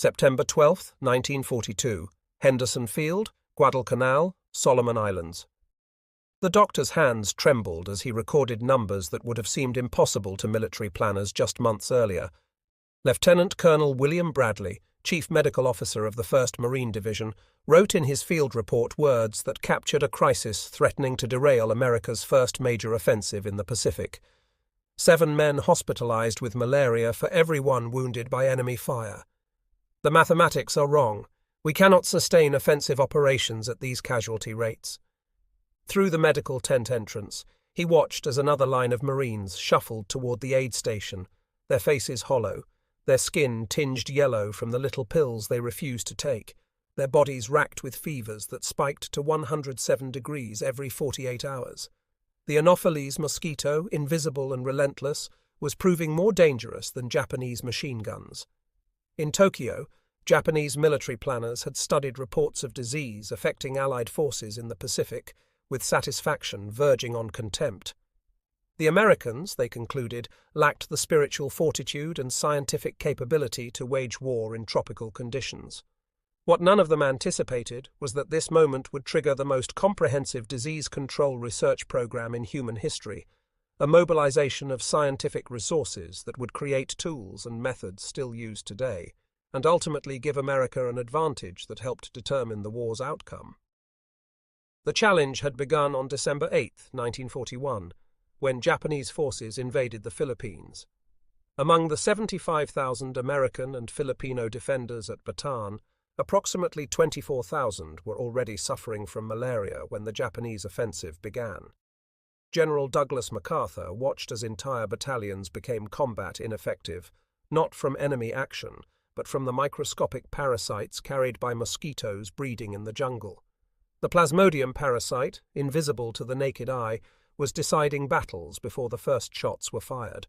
September 12, 1942, Henderson Field, Guadalcanal, Solomon Islands. The doctor's hands trembled as he recorded numbers that would have seemed impossible to military planners just months earlier. Lieutenant Colonel William Bradley, Chief Medical Officer of the 1st Marine Division, wrote in his field report words that captured a crisis threatening to derail America's first major offensive in the Pacific. 7 men hospitalized with malaria for every one wounded by enemy fire. The mathematics are wrong. We cannot sustain offensive operations at these casualty rates. Through the medical tent entrance, he watched as another line of Marines shuffled toward the aid station, their faces hollow, their skin tinged yellow from the little pills they refused to take, their bodies racked with fevers that spiked to 107 degrees every 48 hours. The Anopheles mosquito, invisible and relentless, was proving more dangerous than Japanese machine guns. In Tokyo, Japanese military planners had studied reports of disease affecting Allied forces in the Pacific, with satisfaction verging on contempt. The Americans, they concluded, lacked the spiritual fortitude and scientific capability to wage war in tropical conditions. What none of them anticipated was that this moment would trigger the most comprehensive disease control research program in human history, a mobilization of scientific resources that would create tools and methods still used today, and ultimately give America an advantage that helped determine the war's outcome. The challenge had begun on December 8, 1941, when Japanese forces invaded the Philippines. Among the 75,000 American and Filipino defenders at Bataan, approximately 24,000 were already suffering from malaria when the Japanese offensive began. General Douglas MacArthur watched as entire battalions became combat ineffective, not from enemy action, but from the microscopic parasites carried by mosquitoes breeding in the jungle. The Plasmodium parasite, invisible to the naked eye, was deciding battles before the first shots were fired.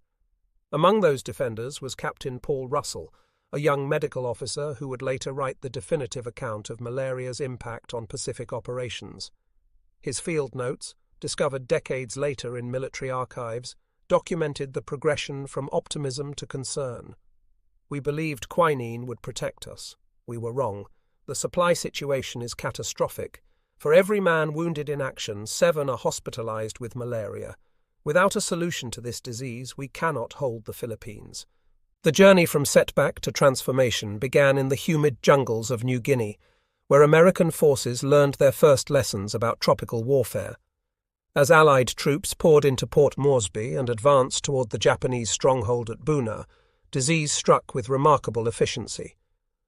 Among those defenders was Captain Paul Russell, a young medical officer who would later write the definitive account of malaria's impact on Pacific operations. His field notes, discovered decades later in military archives, documented the progression from optimism to concern. We believed quinine would protect us. We were wrong. The supply situation is catastrophic. For every man wounded in action, 7 are hospitalized with malaria. Without a solution to this disease, we cannot hold the Philippines. The journey from setback to transformation began in the humid jungles of New Guinea, where American forces learned their first lessons about tropical warfare. As Allied troops poured into Port Moresby and advanced toward the Japanese stronghold at Buna, disease struck with remarkable efficiency.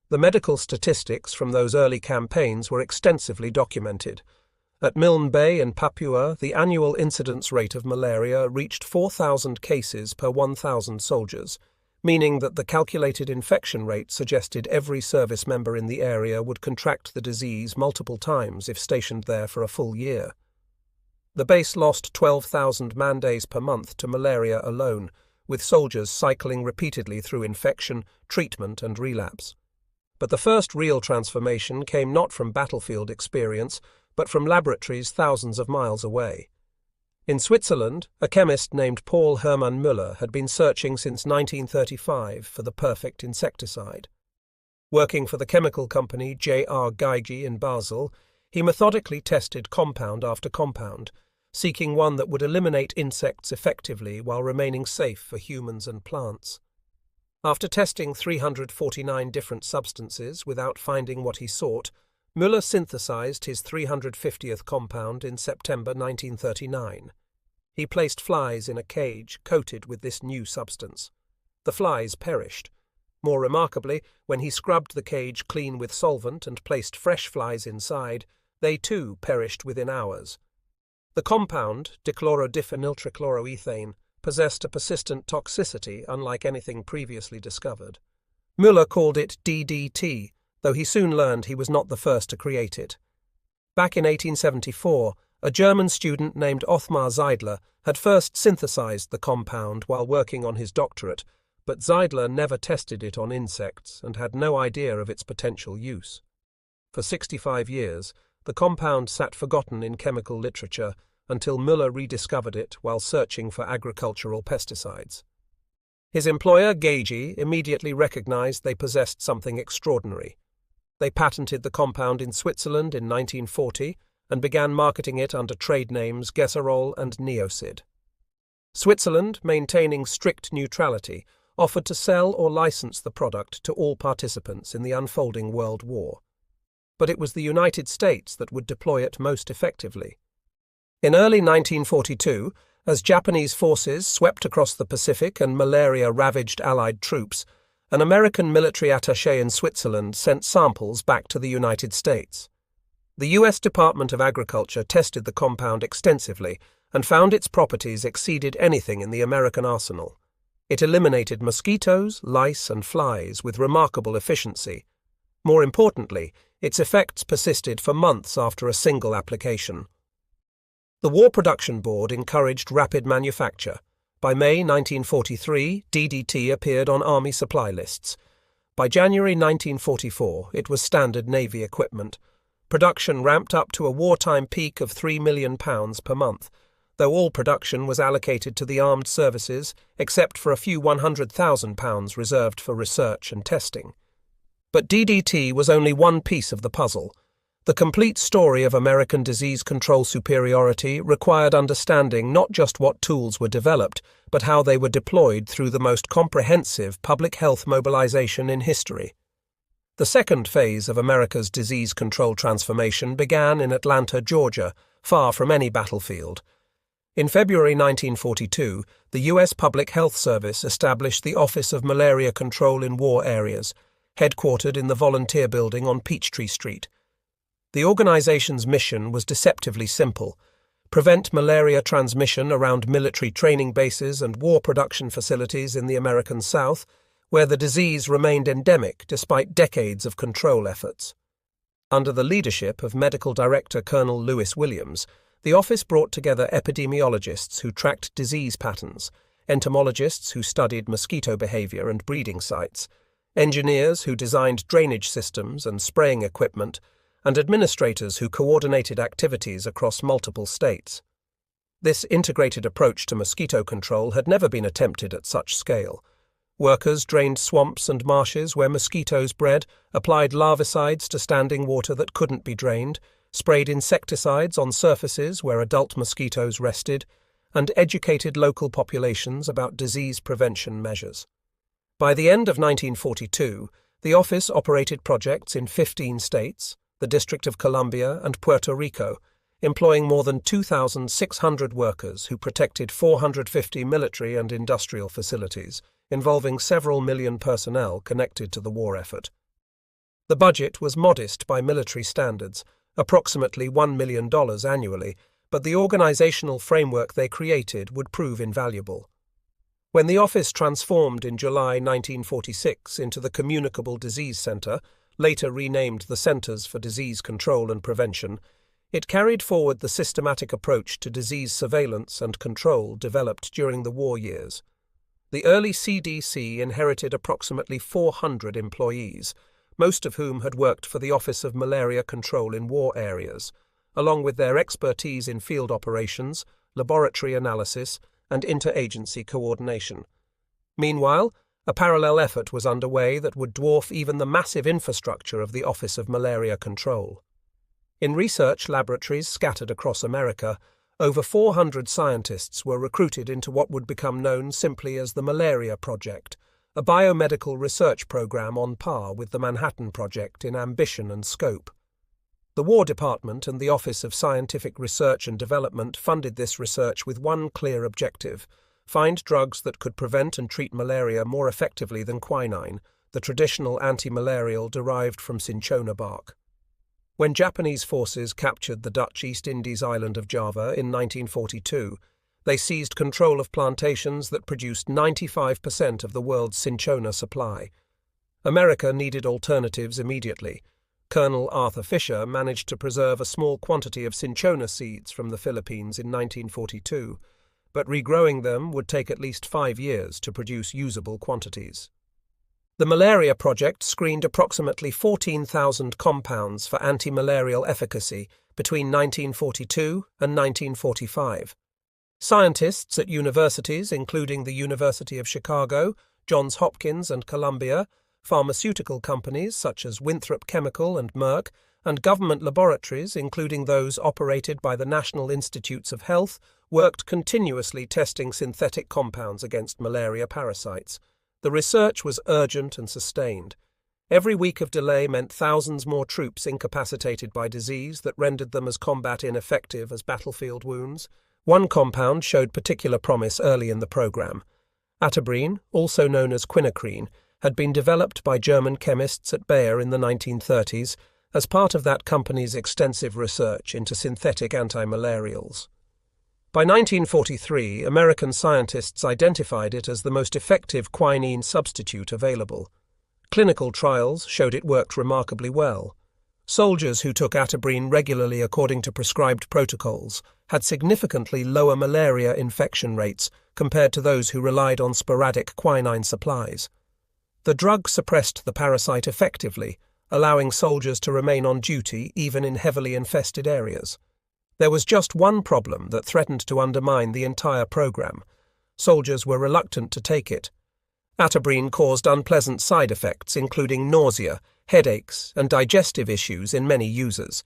The medical statistics from those early campaigns were extensively documented. At Milne Bay in Papua, the annual incidence rate of malaria reached 4,000 cases per 1,000 soldiers, meaning that the calculated infection rate suggested every service member in the area would contract the disease multiple times if stationed there for a full year. The base lost 12,000 man-days per month to malaria alone, with soldiers cycling repeatedly through infection, treatment, and relapse. But the first real transformation came not from battlefield experience, but from laboratories thousands of miles away. In Switzerland, a chemist named Paul Hermann Müller had been searching since 1935 for the perfect insecticide. Working for the chemical company J.R. Geigy in Basel, he methodically tested compound after compound, seeking one that would eliminate insects effectively while remaining safe for humans and plants. After testing 349 different substances without finding what he sought, Müller synthesized his 350th compound in September 1939. He placed flies in a cage coated with this new substance. The flies perished. More remarkably, when he scrubbed the cage clean with solvent and placed fresh flies inside, they too perished within hours. The compound, dichlorodiphenyltrichloroethane, possessed a persistent toxicity unlike anything previously discovered. Müller called it DDT, though he soon learned he was not the first to create it. Back in 1874, a German student named Othmar Zeidler had first synthesized the compound while working on his doctorate, but Zeidler never tested it on insects and had no idea of its potential use. For 65 years, the compound sat forgotten in chemical literature until Müller rediscovered it while searching for agricultural pesticides. His employer, Gagey, immediately recognized they possessed something extraordinary. They patented the compound in Switzerland in 1940 and began marketing it under trade names Gesserol and Neocid. Switzerland, maintaining strict neutrality, offered to sell or license the product to all participants in the unfolding World War. But it was the United States that would deploy it most effectively. In early 1942, as Japanese forces swept across the Pacific and malaria ravaged Allied troops, an American military attaché in Switzerland sent samples back to the United States. The U.S. Department of Agriculture tested the compound extensively and found its properties exceeded anything in the American arsenal. It eliminated mosquitoes, lice, and flies with remarkable efficiency. More importantly, its effects persisted for months after a single application. The War Production Board encouraged rapid manufacture. By May 1943, DDT appeared on Army supply lists. By January 1944, it was standard Navy equipment. Production ramped up to a wartime peak of £3 million per month, though all production was allocated to the armed services, except for a few £100,000 reserved for research and testing. But DDT was only one piece of the puzzle. The complete story of American disease control superiority required understanding not just what tools were developed, but how they were deployed through the most comprehensive public health mobilization in history. The second phase of America's disease control transformation began in Atlanta, Georgia, far from any battlefield. In February 1942, the U.S. Public Health Service established the Office of Malaria Control in war areas, headquartered in the Volunteer Building on Peachtree Street. The organization's mission was deceptively simple: prevent malaria transmission around military training bases and war production facilities in the American South, where the disease remained endemic despite decades of control efforts. Under the leadership of Medical Director Colonel Lewis Williams, the office brought together epidemiologists who tracked disease patterns, entomologists who studied mosquito behavior and breeding sites, engineers who designed drainage systems and spraying equipment, and administrators who coordinated activities across multiple states. This integrated approach to mosquito control had never been attempted at such scale. Workers drained swamps and marshes where mosquitoes bred, applied larvicides to standing water that couldn't be drained, sprayed insecticides on surfaces where adult mosquitoes rested, and educated local populations about disease prevention measures. By the end of 1942, the office operated projects in 15 states, the District of Columbia and Puerto Rico, employing more than 2,600 workers who protected 450 military and industrial facilities, involving several million personnel connected to the war effort. The budget was modest by military standards, approximately $1 million annually, but the organizational framework they created would prove invaluable. When the office transformed in July 1946 into the Communicable Disease Center, later renamed the Centers for Disease Control and Prevention, it carried forward the systematic approach to disease surveillance and control developed during the war years. The early CDC inherited approximately 400 employees, most of whom had worked for the Office of Malaria Control in war areas, along with their expertise in field operations, laboratory analysis, and interagency coordination. Meanwhile, a parallel effort was underway that would dwarf even the massive infrastructure of the Office of Malaria Control. In research laboratories scattered across America, over 400 scientists were recruited into what would become known simply as the Malaria Project, a biomedical research program on par with the Manhattan Project in ambition and scope. The War Department and the Office of Scientific Research and Development funded this research with one clear objective: find drugs that could prevent and treat malaria more effectively than quinine, the traditional anti-malarial derived from cinchona bark. When Japanese forces captured the Dutch East Indies island of Java in 1942, they seized control of plantations that produced 95% of the world's cinchona supply. America needed alternatives immediately. Colonel Arthur Fisher managed to preserve a small quantity of cinchona seeds from the Philippines in 1942, but regrowing them would take at least 5 years to produce usable quantities. The Malaria Project screened approximately 14,000 compounds for anti-malarial efficacy between 1942 and 1945. Scientists at universities, including the University of Chicago, Johns Hopkins and Columbia, pharmaceutical companies such as Winthrop Chemical and Merck, and government laboratories, including those operated by the National Institutes of Health, worked continuously testing synthetic compounds against malaria parasites. The research was urgent and sustained. Every week of delay meant thousands more troops incapacitated by disease that rendered them as combat ineffective as battlefield wounds. One compound showed particular promise early in the program. Atabrine, also known as quinacrine, had been developed by German chemists at Bayer in the 1930s as part of that company's extensive research into synthetic antimalarials. By 1943, American scientists identified it as the most effective quinine substitute available. Clinical trials showed it worked remarkably well. Soldiers who took Atabrine regularly according to prescribed protocols had significantly lower malaria infection rates compared to those who relied on sporadic quinine supplies. The drug suppressed the parasite effectively, allowing soldiers to remain on duty even in heavily infested areas. There was just one problem that threatened to undermine the entire program. Soldiers were reluctant to take it. Atabrine caused unpleasant side effects, including nausea, headaches, and digestive issues in many users.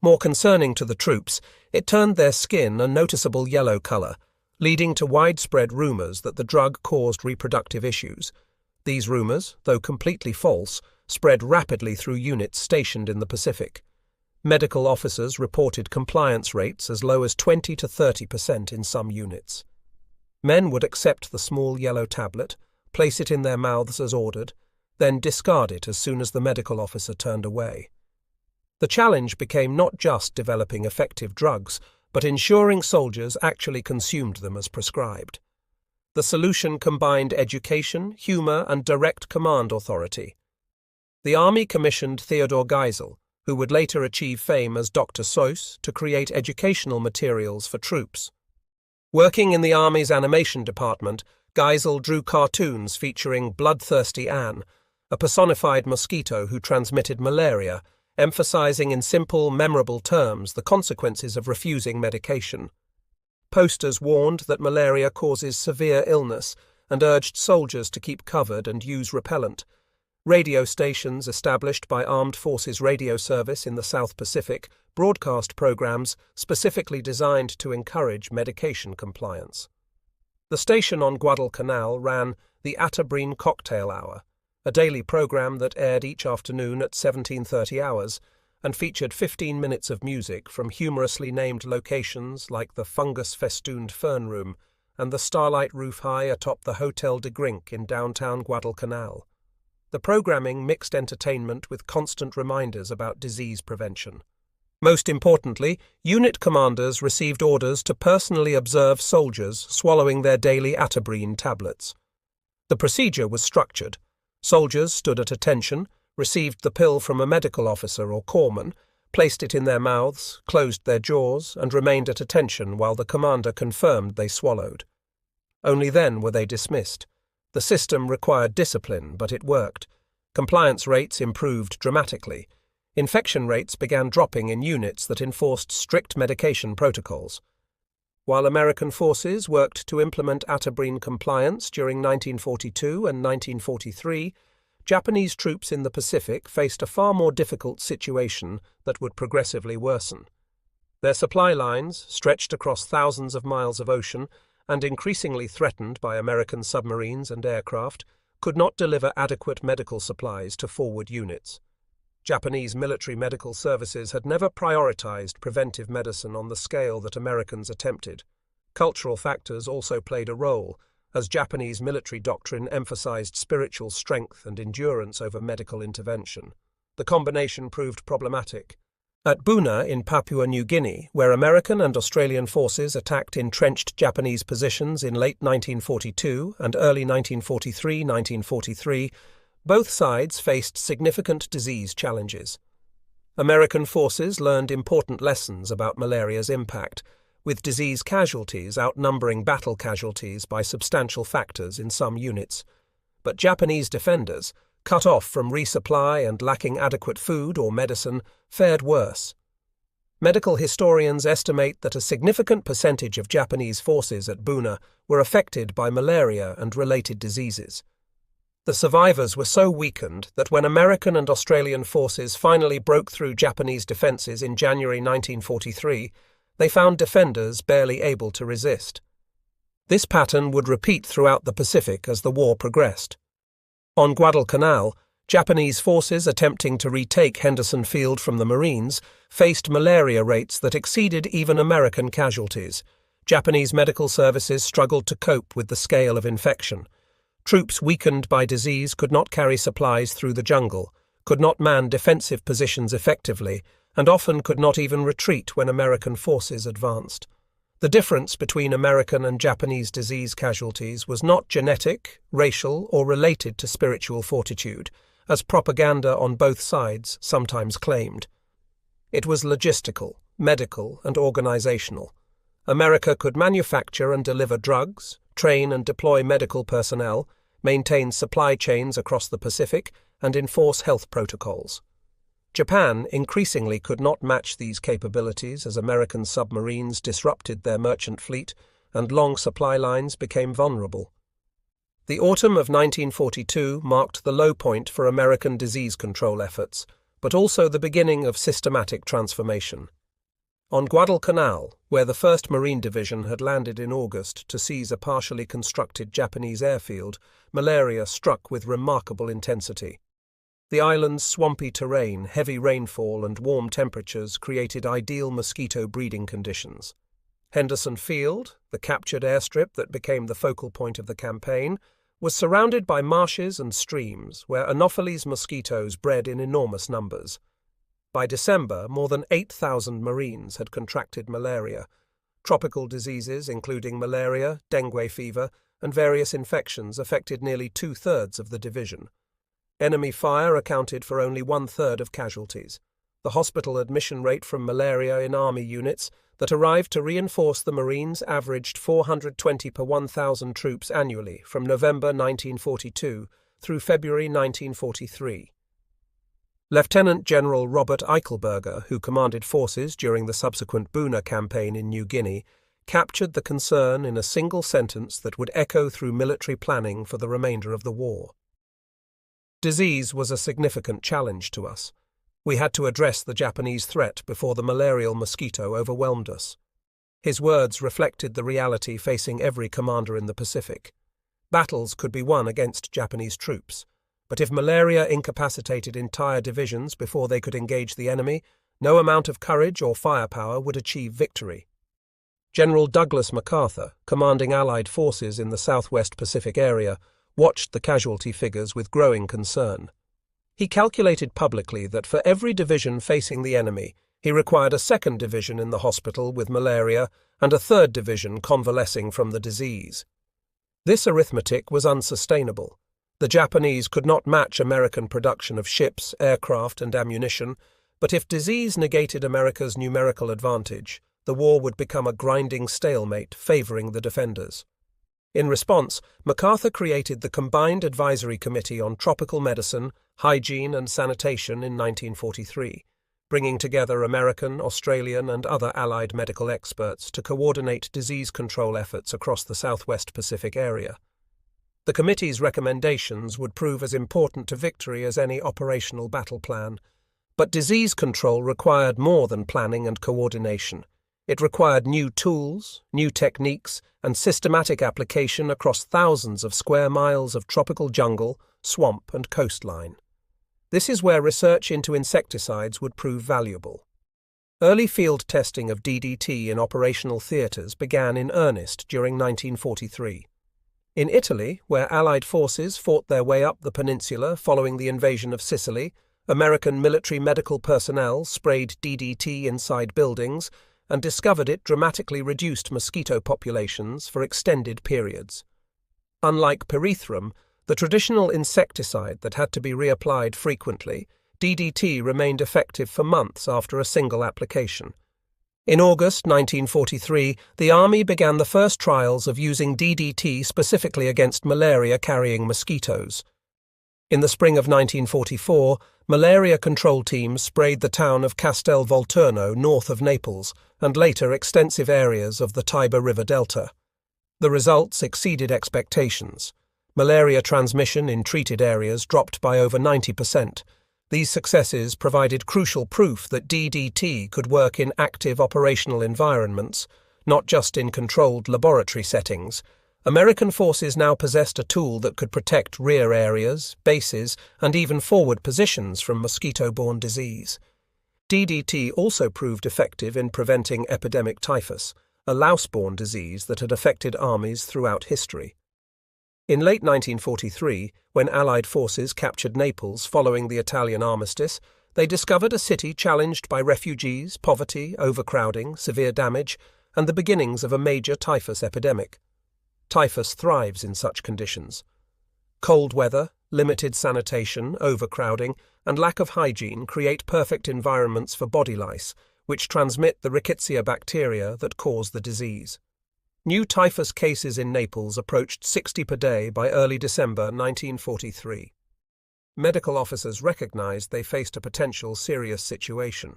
More concerning to the troops, it turned their skin a noticeable yellow color, leading to widespread rumors that the drug caused reproductive issues. These rumors, though completely false, spread rapidly through units stationed in the Pacific. Medical officers reported compliance rates as low as 20 to 30% in some units. Men would accept the small yellow tablet, place it in their mouths as ordered, then discard it as soon as the medical officer turned away. The challenge became not just developing effective drugs, but ensuring soldiers actually consumed them as prescribed. The solution combined education, humor, and direct command authority. The Army commissioned Theodor Geisel, who would later achieve fame as Dr. Seuss, to create educational materials for troops. Working in the Army's animation department, Geisel drew cartoons featuring Bloodthirsty Anne, a personified mosquito who transmitted malaria, emphasizing in simple, memorable terms the consequences of refusing medication. Posters warned that malaria causes severe illness and urged soldiers to keep covered and use repellent. Radio stations established by Armed Forces Radio Service in the South Pacific broadcast programs specifically designed to encourage medication compliance. The station on Guadalcanal ran the Atabrine Cocktail Hour, a daily program that aired each afternoon at 17:30 hours and featured 15 minutes of music from humorously named locations like the fungus-festooned Fern Room and the Starlight Roof High atop the Hotel de Grinck in downtown Guadalcanal. The programming mixed entertainment with constant reminders about disease prevention. Most importantly, unit commanders received orders to personally observe soldiers swallowing their daily Atabrine tablets. The procedure was structured. Soldiers stood at attention, received the pill from a medical officer or corpsman, placed it in their mouths, closed their jaws, and remained at attention while the commander confirmed they swallowed. Only then were they dismissed. The system required discipline, but it worked. Compliance rates improved dramatically. Infection rates began dropping in units that enforced strict medication protocols. While American forces worked to implement Atabrine compliance during 1942 and 1943, Japanese troops in the Pacific faced a far more difficult situation that would progressively worsen. Their supply lines, stretched across thousands of miles of ocean and increasingly threatened by American submarines and aircraft, could not deliver adequate medical supplies to forward units. Japanese military medical services had never prioritized preventive medicine on the scale that Americans attempted. Cultural factors also played a role, as Japanese military doctrine emphasized spiritual strength and endurance over medical intervention. The combination proved problematic. At Buna in Papua New Guinea, where American and Australian forces attacked entrenched Japanese positions in late 1942 and early 1943, both sides faced significant disease challenges. American forces learned important lessons about malaria's impact, with disease casualties outnumbering battle casualties by substantial factors in some units. But Japanese defenders, cut off from resupply and lacking adequate food or medicine, fared worse. Medical historians estimate that a significant percentage of Japanese forces at Buna were affected by malaria and related diseases. The survivors were so weakened that when American and Australian forces finally broke through Japanese defences in January 1943, they found defenders barely able to resist. This pattern would repeat throughout the Pacific as the war progressed. On Guadalcanal, Japanese forces attempting to retake Henderson Field from the Marines faced malaria rates that exceeded even American casualties. Japanese medical services struggled to cope with the scale of infection. Troops weakened by disease could not carry supplies through the jungle, could not man defensive positions effectively, and often could not even retreat when American forces advanced. The difference between American and Japanese disease casualties was not genetic, racial, or related to spiritual fortitude, as propaganda on both sides sometimes claimed. It was logistical, medical, and organizational. America could manufacture and deliver drugs, train and deploy medical personnel, maintain supply chains across the Pacific, and enforce health protocols. Japan increasingly could not match these capabilities as American submarines disrupted their merchant fleet and long supply lines became vulnerable. The autumn of 1942 marked the low point for American disease control efforts, but also the beginning of systematic transformation. On Guadalcanal, where the 1st Marine Division had landed in August to seize a partially constructed Japanese airfield, malaria struck with remarkable intensity. The island's swampy terrain, heavy rainfall, and warm temperatures created ideal mosquito breeding conditions. Henderson Field, the captured airstrip that became the focal point of the campaign, was surrounded by marshes and streams where Anopheles mosquitoes bred in enormous numbers. By December, more than 8,000 Marines had contracted malaria. Tropical diseases, including malaria, dengue fever, and various infections, affected nearly 2/3 of the division. Enemy fire accounted for only 1/3 of casualties. The hospital admission rate from malaria in Army units that arrived to reinforce the Marines averaged 420 per 1,000 troops annually from November 1942 through February 1943. Lieutenant General Robert Eichelberger, who commanded forces during the subsequent Buna campaign in New Guinea, captured the concern in a single sentence that would echo through military planning for the remainder of the war. Disease was a significant challenge to us. We had to address the Japanese threat before the malarial mosquito overwhelmed us. His words reflected the reality facing every commander in the Pacific. Battles could be won against Japanese troops, but if malaria incapacitated entire divisions before they could engage the enemy, no amount of courage or firepower would achieve victory. General Douglas MacArthur, commanding Allied forces in the Southwest Pacific area, watched the casualty figures with growing concern. He calculated publicly that for every division facing the enemy, he required a second division in the hospital with malaria and a third division convalescing from the disease. This arithmetic was unsustainable. The Japanese could not match American production of ships, aircraft, and ammunition, but if disease negated America's numerical advantage, the war would become a grinding stalemate favoring the defenders. In response, MacArthur created the Combined Advisory Committee on Tropical Medicine, Hygiene and Sanitation in 1943, bringing together American, Australian and other Allied medical experts to coordinate disease control efforts across the Southwest Pacific area. The committee's recommendations would prove as important to victory as any operational battle plan, but disease control required more than planning and coordination. It required new tools, new techniques, and systematic application across thousands of square miles of tropical jungle, swamp, and coastline. This is where research into insecticides would prove valuable. Early field testing of DDT in operational theatres began in earnest during 1943. In Italy, where Allied forces fought their way up the peninsula following the invasion of Sicily, American military medical personnel sprayed DDT inside buildings and discovered it dramatically reduced mosquito populations for extended periods. Unlike pyrethrum, the traditional insecticide that had to be reapplied frequently, DDT remained effective for months after a single application. In August 1943, the Army began the first trials of using DDT specifically against malaria-carrying mosquitoes. In the spring of 1944, malaria control teams sprayed the town of Castel Volturno north of Naples and later extensive areas of the Tiber River Delta. The results exceeded expectations. Malaria transmission in treated areas dropped by over 90%. These successes provided crucial proof that DDT could work in active operational environments, not just in controlled laboratory settings. American forces now possessed a tool that could protect rear areas, bases, and even forward positions from mosquito-borne disease. DDT also proved effective in preventing epidemic typhus, a louse-borne disease that had affected armies throughout history. In late 1943, when Allied forces captured Naples following the Italian armistice, they discovered a city challenged by refugees, poverty, overcrowding, severe damage, and the beginnings of a major typhus epidemic. Typhus thrives in such conditions. Cold weather, limited sanitation, overcrowding, and lack of hygiene create perfect environments for body lice, which transmit the rickettsia bacteria that cause the disease. New typhus cases in Naples approached 60 per day by early December 1943. Medical officers recognized they faced a potential serious situation.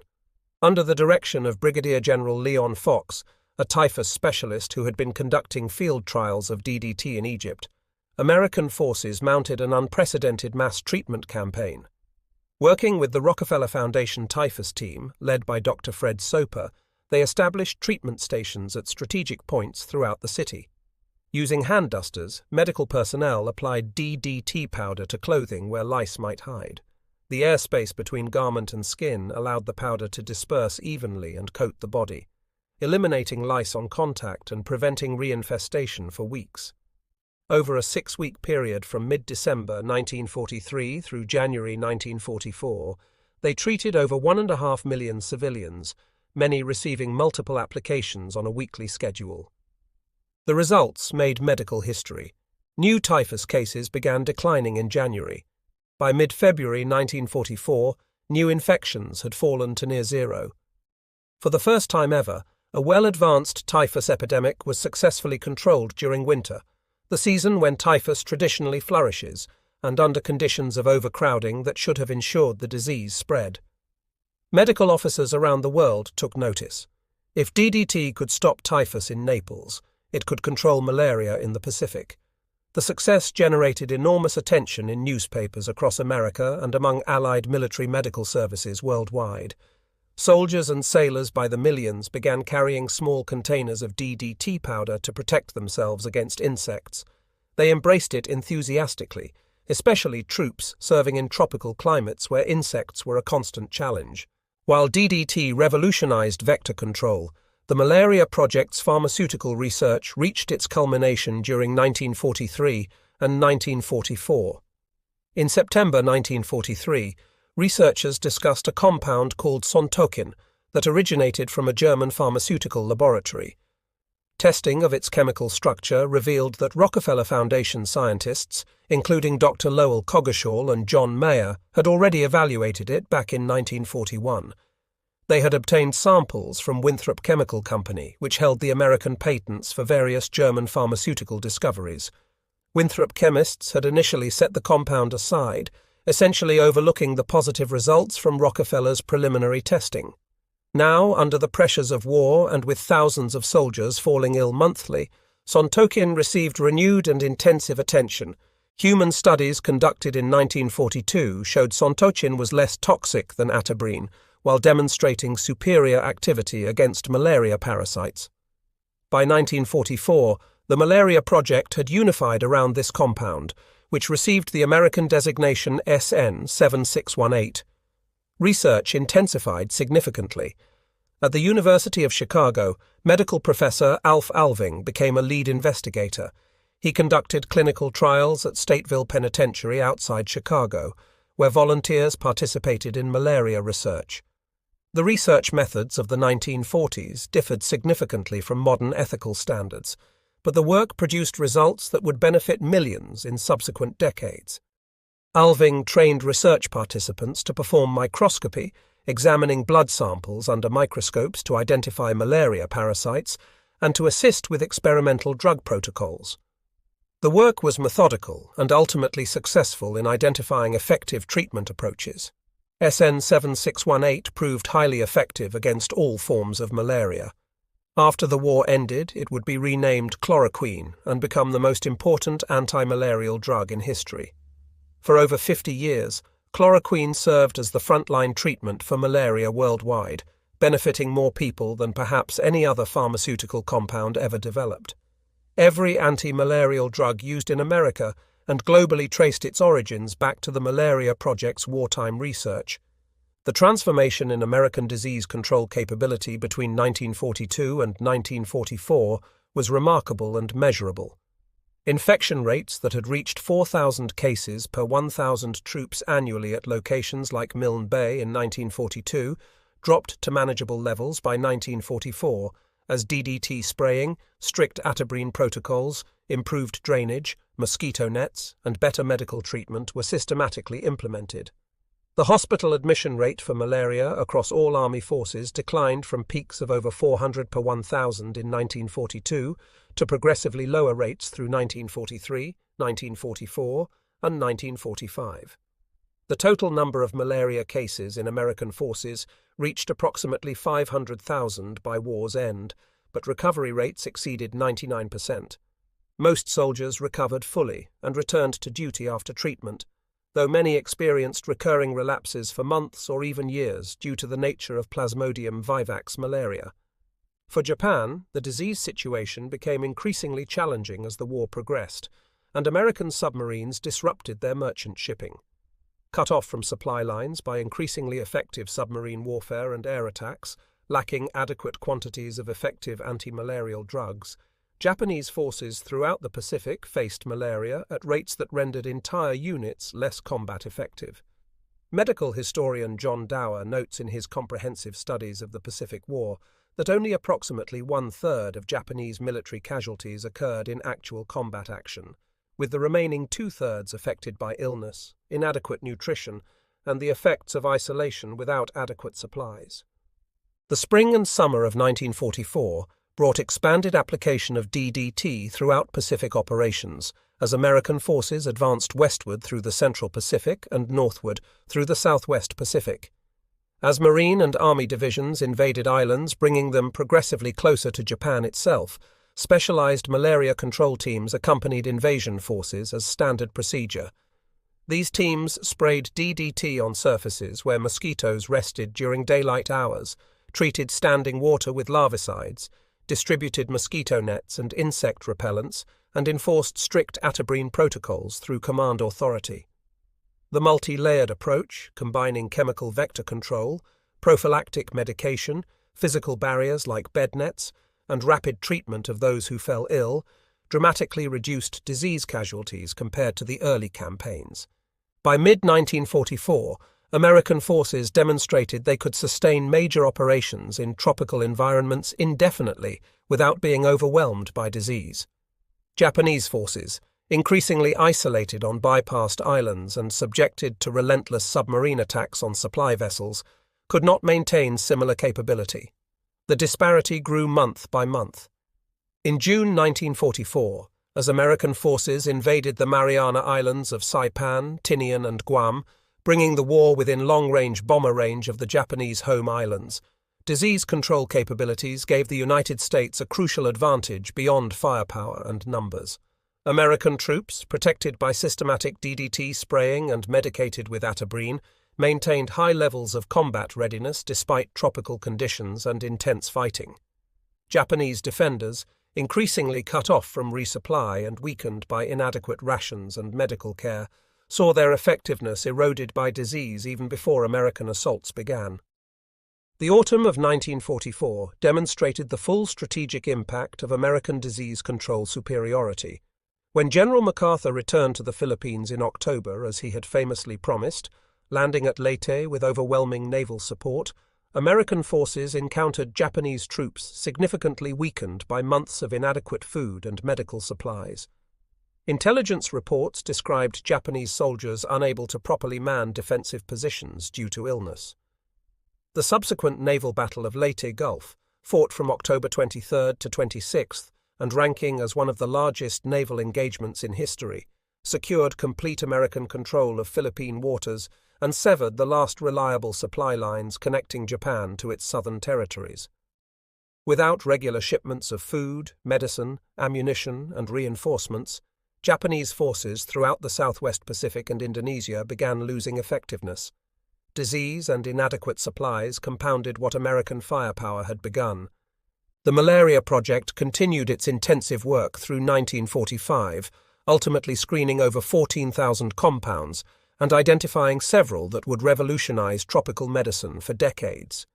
Under the direction of Brigadier General Leon Fox, a typhus specialist who had been conducting field trials of DDT in Egypt, American forces mounted an unprecedented mass treatment campaign. Working with the Rockefeller Foundation typhus team, led by Dr. Fred Soper, they established treatment stations at strategic points throughout the city. Using hand dusters, medical personnel applied DDT powder to clothing where lice might hide. The airspace between garment and skin allowed the powder to disperse evenly and coat the body, eliminating lice on contact and preventing reinfestation for weeks. Over a 6-week period from mid-December 1943 through January 1944, they treated over 1.5 million civilians, many receiving multiple applications on a weekly schedule. The results made medical history. New typhus cases began declining in January. By mid-February 1944, new infections had fallen to near zero. For the first time ever, a well-advanced typhus epidemic was successfully controlled during winter, the season when typhus traditionally flourishes, and under conditions of overcrowding that should have ensured the disease spread. Medical officers around the world took notice. If DDT could stop typhus in Naples, it could control malaria in the Pacific. The success generated enormous attention in newspapers across America and among Allied military medical services worldwide. Soldiers and sailors by the millions began carrying small containers of DDT powder to protect themselves against insects. They embraced it enthusiastically, especially troops serving in tropical climates where insects were a constant challenge. While DDT revolutionized vector control, the Malaria Project's pharmaceutical research reached its culmination during 1943 and 1944. In September 1943, researchers discussed a compound called Sontokin that originated from a German pharmaceutical laboratory. Testing of its chemical structure revealed that Rockefeller Foundation scientists, including Dr. Lowell Coggeshall and John Mayer, had already evaluated it back in 1941. They had obtained samples from Winthrop Chemical Company, which held the American patents for various German pharmaceutical discoveries. Winthrop chemists had initially set the compound aside, essentially overlooking the positive results from Rockefeller's preliminary testing. Now, under the pressures of war and with thousands of soldiers falling ill monthly, Sontokin received renewed and intensive attention. Human studies conducted in 1942 showed Sontokin was less toxic than Atabrine, while demonstrating superior activity against malaria parasites. By 1944, the Malaria Project had unified around this compound, which received the American designation SN 7618. Research intensified significantly. At the University of Chicago, medical professor Alf Alving became a lead investigator. He conducted clinical trials at Stateville Penitentiary outside Chicago, where volunteers participated in malaria research. The research methods of the 1940s differed significantly from modern ethical standards, but the work produced results that would benefit millions in subsequent decades. Alving trained research participants to perform microscopy, examining blood samples under microscopes to identify malaria parasites, and to assist with experimental drug protocols. The work was methodical and ultimately successful in identifying effective treatment approaches. SN 7618 proved highly effective against all forms of malaria. After the war ended, it would be renamed chloroquine and become the most important anti-malarial drug in history. For over 50 years, chloroquine served as the frontline treatment for malaria worldwide, benefiting more people than perhaps any other pharmaceutical compound ever developed. Every anti-malarial drug used in America and globally traced its origins back to the Malaria Project's wartime research. The transformation in American disease control capability between 1942 and 1944 was remarkable and measurable. Infection rates that had reached 4,000 cases per 1,000 troops annually at locations like Milne Bay in 1942 dropped to manageable levels by 1944, as DDT spraying, strict Atabrine protocols, improved drainage, mosquito nets, and better medical treatment were systematically implemented. The hospital admission rate for malaria across all army forces declined from peaks of over 400 per 1,000 in 1942 to progressively lower rates through 1943, 1944, and 1945. The total number of malaria cases in American forces reached approximately 500,000 by war's end, but recovery rates exceeded 99%. Most soldiers recovered fully and returned to duty after treatment, though many experienced recurring relapses for months or even years due to the nature of Plasmodium vivax malaria. For Japan, the disease situation became increasingly challenging as the war progressed, and American submarines disrupted their merchant shipping. Cut off from supply lines by increasingly effective submarine warfare and air attacks, lacking adequate quantities of effective anti-malarial drugs, Japanese forces throughout the Pacific faced malaria at rates that rendered entire units less combat effective. Medical historian John Dower notes in his comprehensive studies of the Pacific War that only approximately 1/3 of Japanese military casualties occurred in actual combat action, with the remaining 2/3 affected by illness, inadequate nutrition, and the effects of isolation without adequate supplies. The spring and summer of 1944 brought expanded application of DDT throughout Pacific operations as American forces advanced westward through the Central Pacific and northward through the Southwest Pacific. As Marine and Army divisions invaded islands, bringing them progressively closer to Japan itself, specialized malaria control teams accompanied invasion forces as standard procedure. These teams sprayed DDT on surfaces where mosquitoes rested during daylight hours, treated standing water with larvicides, distributed mosquito nets and insect repellents, and enforced strict Atabrine protocols through command authority. The multi-layered approach, combining chemical vector control, prophylactic medication, physical barriers like bed nets, and rapid treatment of those who fell ill, dramatically reduced disease casualties compared to the early campaigns. By mid-1944, American forces demonstrated they could sustain major operations in tropical environments indefinitely without being overwhelmed by disease. Japanese forces, increasingly isolated on bypassed islands and subjected to relentless submarine attacks on supply vessels, could not maintain similar capability. The disparity grew month by month. In June 1944, as American forces invaded the Mariana Islands of Saipan, Tinian, and Guam, bringing the war within long-range bomber range of the Japanese home islands, disease control capabilities gave the United States a crucial advantage beyond firepower and numbers. American troops, protected by systematic DDT spraying and medicated with Atabrine, maintained high levels of combat readiness despite tropical conditions and intense fighting. Japanese defenders, increasingly cut off from resupply and weakened by inadequate rations and medical care, saw their effectiveness eroded by disease even before American assaults began. The autumn of 1944 demonstrated the full strategic impact of American disease control superiority. When General MacArthur returned to the Philippines in October, as he had famously promised, landing at Leyte with overwhelming naval support, American forces encountered Japanese troops significantly weakened by months of inadequate food and medical supplies. Intelligence reports described Japanese soldiers unable to properly man defensive positions due to illness. The subsequent naval battle of Leyte Gulf, fought from October 23 to 26, and ranking as one of the largest naval engagements in history, secured complete American control of Philippine waters and severed the last reliable supply lines connecting Japan to its southern territories. Without regular shipments of food, medicine, ammunition, and reinforcements, Japanese forces throughout the Southwest Pacific and Indonesia began losing effectiveness. Disease and inadequate supplies compounded what American firepower had begun. The Malaria Project continued its intensive work through 1945, ultimately screening over 14,000 compounds and identifying several that would revolutionize tropical medicine for decades.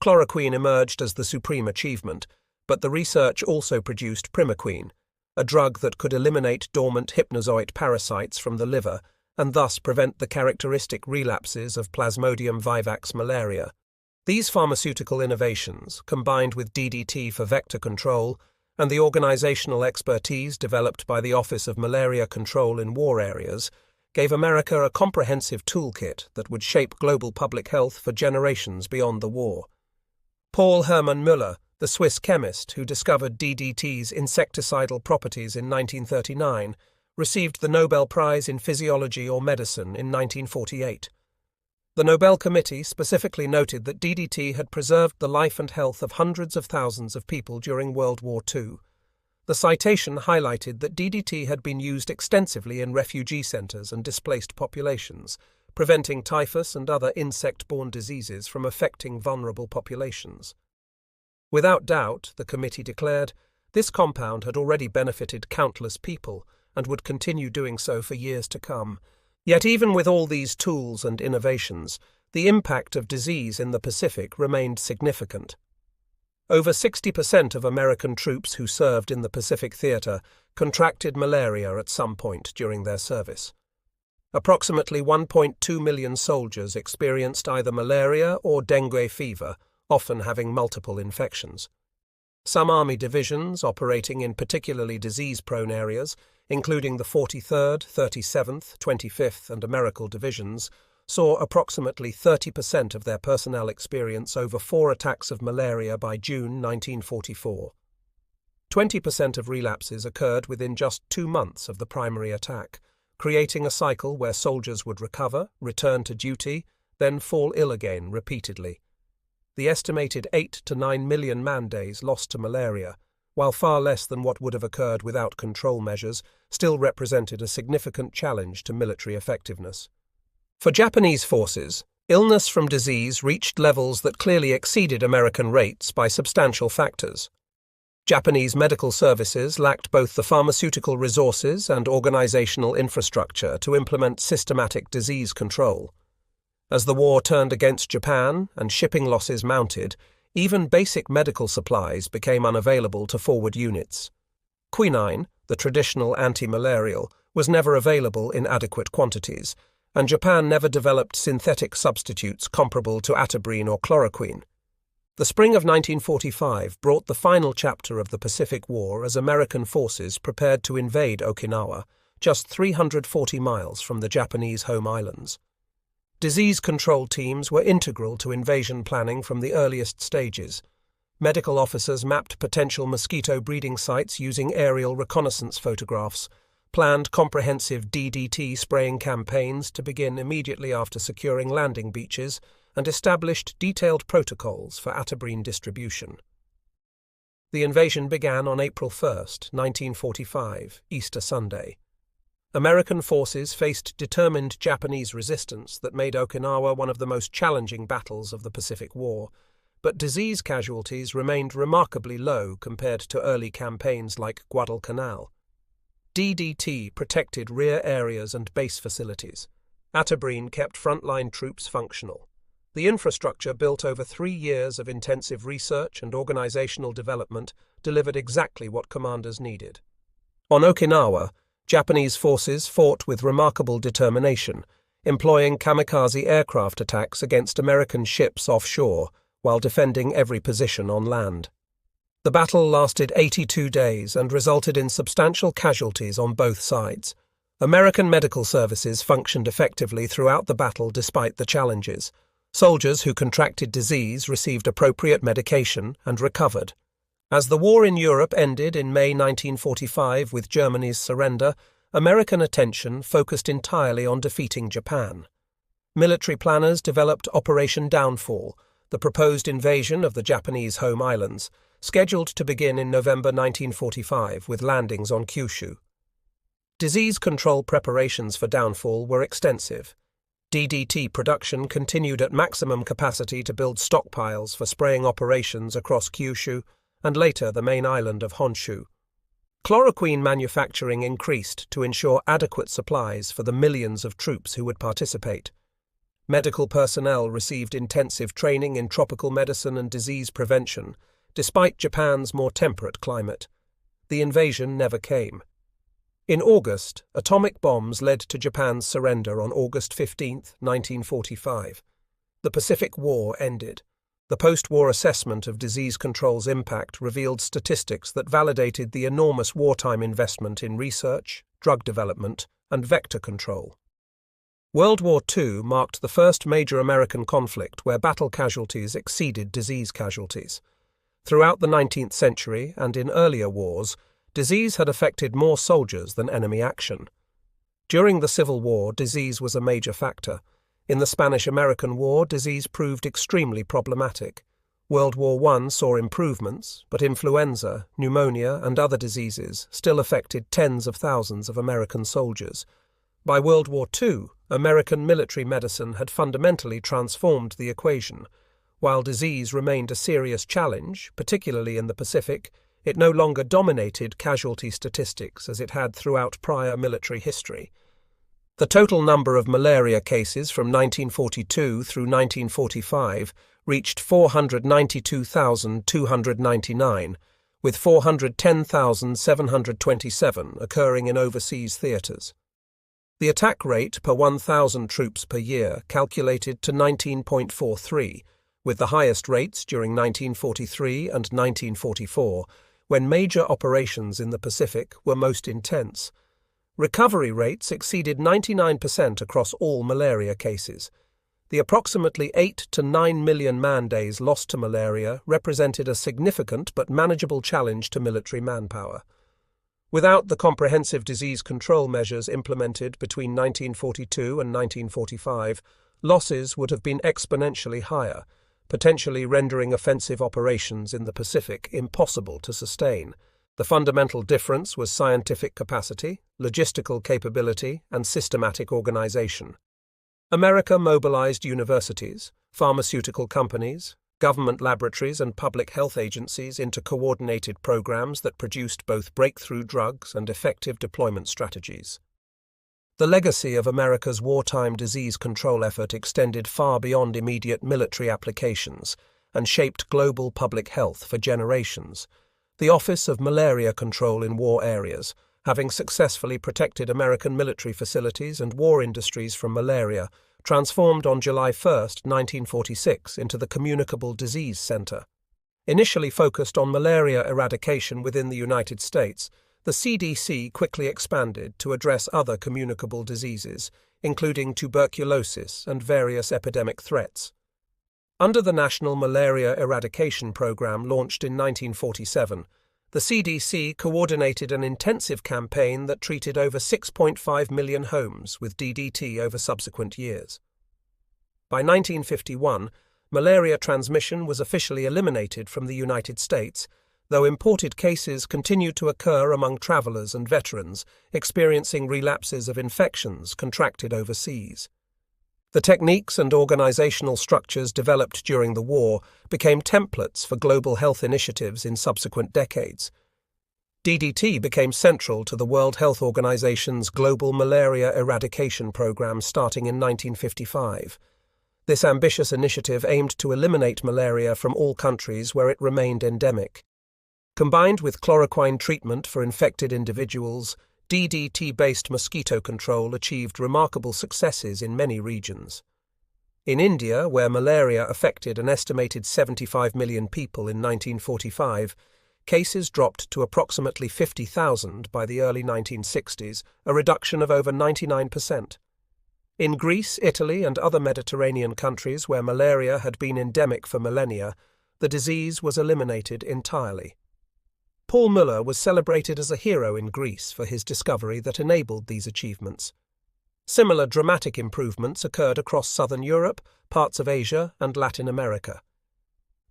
Chloroquine emerged as the supreme achievement, but the research also produced primaquine, a drug that could eliminate dormant hypnozoite parasites from the liver and thus prevent the characteristic relapses of Plasmodium vivax malaria. These pharmaceutical innovations, combined with DDT for vector control and the organizational expertise developed by the Office of Malaria Control in war areas, gave America a comprehensive toolkit that would shape global public health for generations beyond the war. Hermann Müller, the Swiss chemist who discovered DDT's insecticidal properties in 1939, received the Nobel Prize in Physiology or Medicine in 1948. The Nobel Committee specifically noted that DDT had preserved the life and health of hundreds of thousands of people during World War II. The citation highlighted that DDT had been used extensively in refugee centers and displaced populations, preventing typhus and other insect-borne diseases from affecting vulnerable populations. Without doubt, the committee declared, this compound had already benefited countless people and would continue doing so for years to come. Yet even with all these tools and innovations, the impact of disease in the Pacific remained significant. Over 60% of American troops who served in the Pacific Theater contracted malaria at some point during their service. Approximately 1.2 million soldiers experienced either malaria or dengue fever, often having multiple infections. Some Army divisions operating in particularly disease-prone areas, including the 43rd, 37th, 25th, and Americal divisions, saw approximately 30% of their personnel experience over 4 attacks of malaria by June 1944. 20% of relapses occurred within just 2 months of the primary attack, creating a cycle where soldiers would recover, return to duty, then fall ill again repeatedly. The estimated 8 to 9 million man-days lost to malaria, while far less than what would have occurred without control measures, still represented a significant challenge to military effectiveness. For Japanese forces, illness from disease reached levels that clearly exceeded American rates by substantial factors. Japanese medical services lacked both the pharmaceutical resources and organizational infrastructure to implement systematic disease control. As the war turned against Japan and shipping losses mounted, even basic medical supplies became unavailable to forward units. Quinine, the traditional anti-malarial, was never available in adequate quantities, and Japan never developed synthetic substitutes comparable to Atabrine or chloroquine. The spring of 1945 brought the final chapter of the Pacific War as American forces prepared to invade Okinawa, just 340 miles from the Japanese home islands. Disease control teams were integral to invasion planning from the earliest stages. Medical officers mapped potential mosquito breeding sites using aerial reconnaissance photographs, planned comprehensive DDT spraying campaigns to begin immediately after securing landing beaches, and established detailed protocols for Atabrine distribution. The invasion began on April 1, 1945, Easter Sunday. American forces faced determined Japanese resistance that made Okinawa one of the most challenging battles of the Pacific War, but disease casualties remained remarkably low compared to early campaigns like Guadalcanal. DDT protected rear areas and base facilities. Atabrine kept frontline troops functional. The infrastructure built over 3 years of intensive research and organizational development delivered exactly what commanders needed. On Okinawa, Japanese forces fought with remarkable determination, employing kamikaze aircraft attacks against American ships offshore while defending every position on land. The battle lasted 82 days and resulted in substantial casualties on both sides. American medical services functioned effectively throughout the battle despite the challenges. Soldiers who contracted disease received appropriate medication and recovered. As the war in Europe ended in May 1945 with Germany's surrender, American attention focused entirely on defeating Japan. Military planners developed Operation Downfall, the proposed invasion of the Japanese home islands, scheduled to begin in November 1945 with landings on Kyushu. Disease control preparations for Downfall were extensive. DDT production continued at maximum capacity to build stockpiles for spraying operations across Kyushu and later the main island of Honshu. Chloroquine manufacturing increased to ensure adequate supplies for the millions of troops who would participate. Medical personnel received intensive training in tropical medicine and disease prevention, despite Japan's more temperate climate. The invasion never came. In August, atomic bombs led to Japan's surrender on August 15, 1945. The Pacific War ended. The post-war assessment of disease control's impact revealed statistics that validated the enormous wartime investment in research, drug development, and vector control. World War II marked the first major American conflict where battle casualties exceeded disease casualties. Throughout the 19th century and in earlier wars, disease had affected more soldiers than enemy action. During the Civil War, disease was a major factor. In the Spanish-American War, disease proved extremely problematic. World War I saw improvements, but influenza, pneumonia, and other diseases still affected tens of thousands of American soldiers. By World War II, American military medicine had fundamentally transformed the equation. While disease remained a serious challenge, particularly in the Pacific, it no longer dominated casualty statistics as it had throughout prior military history. The total number of malaria cases from 1942 through 1945 reached 492,299, with 410,727 occurring in overseas theatres. The attack rate per 1,000 troops per year calculated to 19.43, with the highest rates during 1943 and 1944, when major operations in the Pacific were most intense. Recovery rates exceeded 99% across all malaria cases. The approximately 8 to 9 million man-days lost to malaria represented a significant but manageable challenge to military manpower. Without the comprehensive disease control measures implemented between 1942 and 1945, losses would have been exponentially higher, potentially rendering offensive operations in the Pacific impossible to sustain. The fundamental difference was scientific capacity, logistical capability, and systematic organization. America mobilized universities, pharmaceutical companies, government laboratories, and public health agencies into coordinated programs that produced both breakthrough drugs and effective deployment strategies. The legacy of America's wartime disease control effort extended far beyond immediate military applications and shaped global public health for generations. The Office of Malaria Control in war areas, having successfully protected American military facilities and war industries from malaria, transformed on July 1, 1946, into the Communicable Disease Center. Initially focused on malaria eradication within the United States, the CDC quickly expanded to address other communicable diseases, including tuberculosis and various epidemic threats. Under the National Malaria Eradication Program launched in 1947, the CDC coordinated an intensive campaign that treated over 6.5 million homes with DDT over subsequent years. By 1951, malaria transmission was officially eliminated from the United States, though imported cases continued to occur among travelers and veterans experiencing relapses of infections contracted overseas. The techniques and organizational structures developed during the war became templates for global health initiatives in subsequent decades. DDT became central to the World Health Organization's Global Malaria Eradication Program starting in 1955. This ambitious initiative aimed to eliminate malaria from all countries where it remained endemic. Combined with chloroquine treatment for infected individuals, DDT-based mosquito control achieved remarkable successes in many regions. In India, where malaria affected an estimated 75 million people in 1945, cases dropped to approximately 50,000 by the early 1960s, a reduction of over 99%. In Greece, Italy, and other Mediterranean countries where malaria had been endemic for millennia, the disease was eliminated entirely. Paul Müller was celebrated as a hero in Greece for his discovery that enabled these achievements. Similar dramatic improvements occurred across southern Europe, parts of Asia, and Latin America.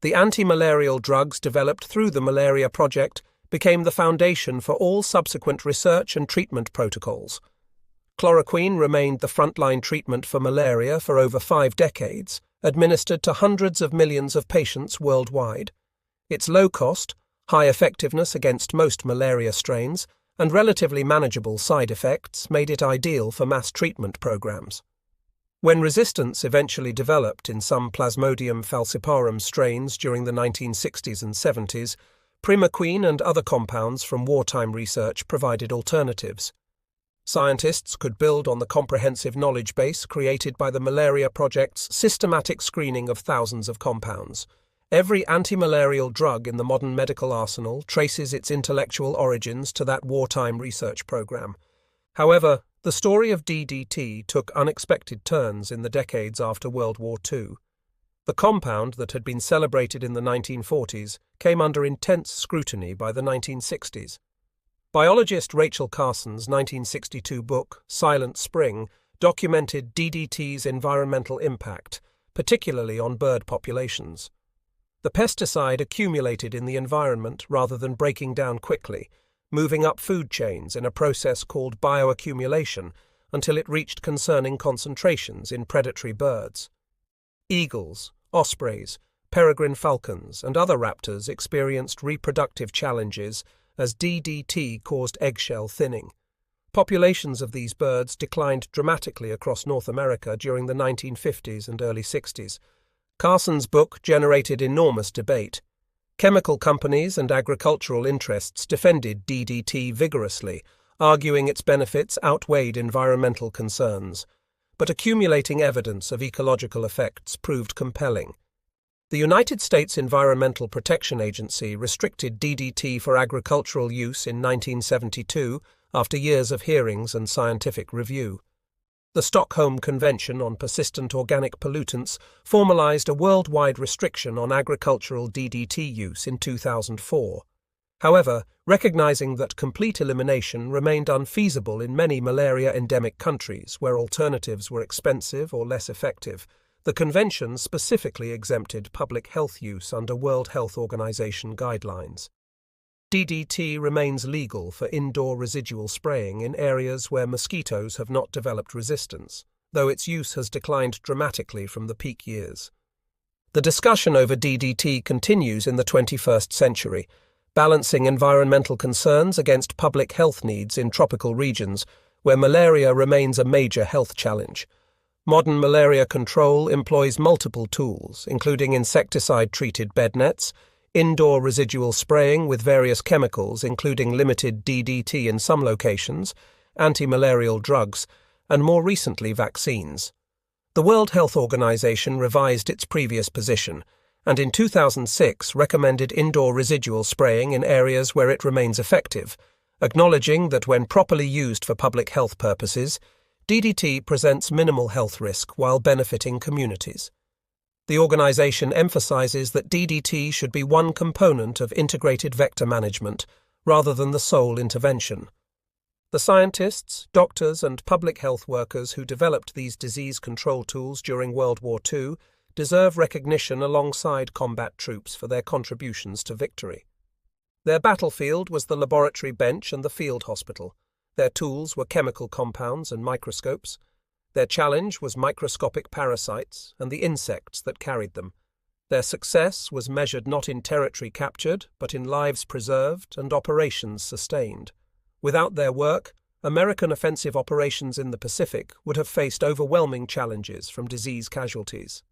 The anti-malarial drugs developed through the Malaria Project became the foundation for all subsequent research and treatment protocols. Chloroquine remained the frontline treatment for malaria for over 5 decades, administered to hundreds of millions of patients worldwide. Its low cost, high effectiveness against most malaria strains, and relatively manageable side effects made it ideal for mass treatment programs. When resistance eventually developed in some Plasmodium falciparum strains during the 1960s and 70s, primaquine and other compounds from wartime research provided alternatives. Scientists could build on the comprehensive knowledge base created by the Malaria Project's systematic screening of thousands of compounds. Every anti-malarial drug in the modern medical arsenal traces its intellectual origins to that wartime research program. However, the story of DDT took unexpected turns in the decades after World War II. The compound that had been celebrated in the 1940s came under intense scrutiny by the 1960s. Biologist Rachel Carson's 1962 book, Silent Spring, documented DDT's environmental impact, particularly on bird populations. The pesticide accumulated in the environment rather than breaking down quickly, moving up food chains in a process called bioaccumulation until it reached concerning concentrations in predatory birds. Eagles, ospreys, peregrine falcons, and other raptors experienced reproductive challenges as DDT caused eggshell thinning. Populations of these birds declined dramatically across North America during the 1950s and early 60s. Carson's book generated enormous debate. Chemical companies and agricultural interests defended DDT vigorously, arguing its benefits outweighed environmental concerns. But accumulating evidence of ecological effects proved compelling. The United States Environmental Protection Agency restricted DDT for agricultural use in 1972 after years of hearings and scientific review. The Stockholm Convention on Persistent Organic Pollutants formalized a worldwide restriction on agricultural DDT use in 2004. However, recognizing that complete elimination remained unfeasible in many malaria-endemic countries where alternatives were expensive or less effective, the convention specifically exempted public health use under World Health Organization guidelines. DDT remains legal for indoor residual spraying in areas where mosquitoes have not developed resistance, though its use has declined dramatically from the peak years. The discussion over DDT continues in the 21st century, balancing environmental concerns against public health needs in tropical regions where malaria remains a major health challenge. Modern malaria control employs multiple tools, including insecticide-treated bed nets, indoor residual spraying with various chemicals including limited DDT in some locations, anti-malarial drugs, and more recently vaccines. The World Health Organization revised its previous position, and in 2006 recommended indoor residual spraying in areas where it remains effective, acknowledging that when properly used for public health purposes, DDT presents minimal health risk while benefiting communities. The organization emphasizes that DDT should be one component of integrated vector management, rather than the sole intervention. The scientists, doctors, and public health workers who developed these disease control tools during World War II deserve recognition alongside combat troops for their contributions to victory. Their battlefield was the laboratory bench and the field hospital. Their tools were chemical compounds and microscopes. Their challenge was microscopic parasites and the insects that carried them. Their success was measured not in territory captured, but in lives preserved and operations sustained. Without their work, American offensive operations in the Pacific would have faced overwhelming challenges from disease casualties.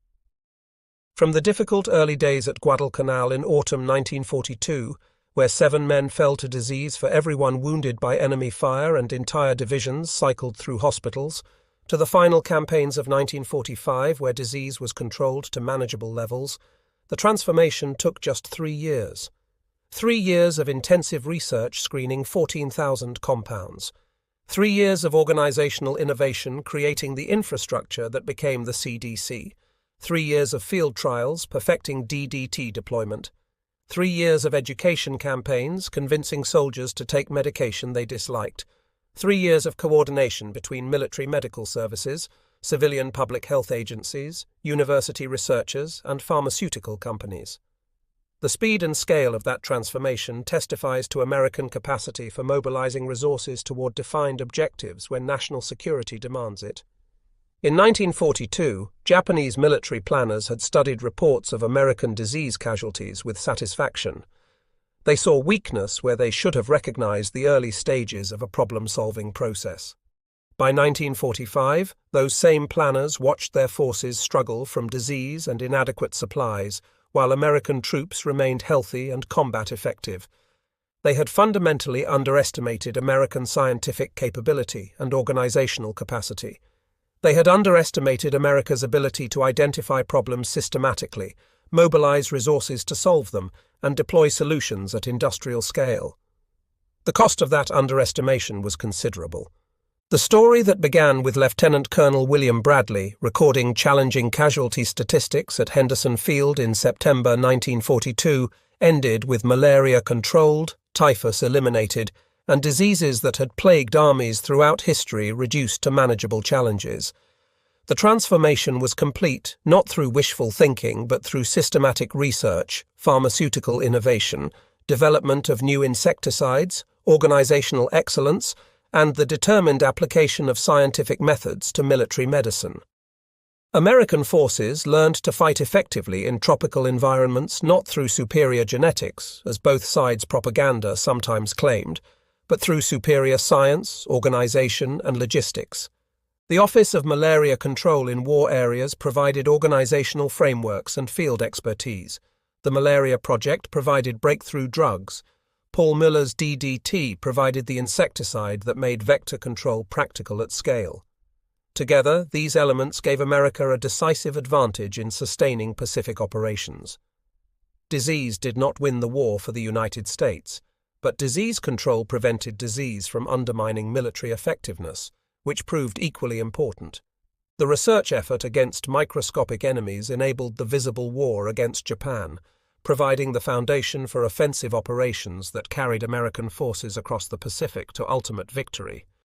From the difficult early days at Guadalcanal in autumn 1942, where 7 men fell to disease for every one wounded by enemy fire and entire divisions cycled through hospitals, to the final campaigns of 1945 where disease was controlled to manageable levels, the transformation took just 3 years. 3 years of intensive research screening 14,000 compounds. 3 years of organizational innovation creating the infrastructure that became the CDC. 3 years of field trials perfecting DDT deployment. 3 years of education campaigns convincing soldiers to take medication they disliked. 3 years of coordination between military medical services, civilian public health agencies, university researchers, and pharmaceutical companies. The speed and scale of that transformation testifies to American capacity for mobilizing resources toward defined objectives when national security demands it. In 1942, Japanese military planners had studied reports of American disease casualties with satisfaction. They saw weakness where they should have recognized the early stages of a problem-solving process. By 1945, those same planners watched their forces struggle from disease and inadequate supplies, while American troops remained healthy and combat effective. They had fundamentally underestimated American scientific capability and organizational capacity. They had underestimated America's ability to identify problems systematically, mobilize resources to solve them, and deploy solutions at industrial scale. The cost of that underestimation was considerable. The story that began with Lieutenant Colonel William Bradley recording challenging casualty statistics at Henderson Field in September 1942 ended with malaria controlled, typhus eliminated, and diseases that had plagued armies throughout history reduced to manageable challenges. The transformation was complete not through wishful thinking but through systematic research, pharmaceutical innovation, development of new insecticides, organizational excellence, and the determined application of scientific methods to military medicine. American forces learned to fight effectively in tropical environments not through superior genetics, as both sides' propaganda sometimes claimed, but through superior science, organization, and logistics. The Office of Malaria Control in war areas provided organizational frameworks and field expertise. The Malaria Project provided breakthrough drugs. Paul Müller's DDT provided the insecticide that made vector control practical at scale. Together, these elements gave America a decisive advantage in sustaining Pacific operations. Disease did not win the war for the United States, but disease control prevented disease from undermining military effectiveness, which proved equally important. The research effort against microscopic enemies enabled the visible war against Japan, providing the foundation for offensive operations that carried American forces across the Pacific to ultimate victory.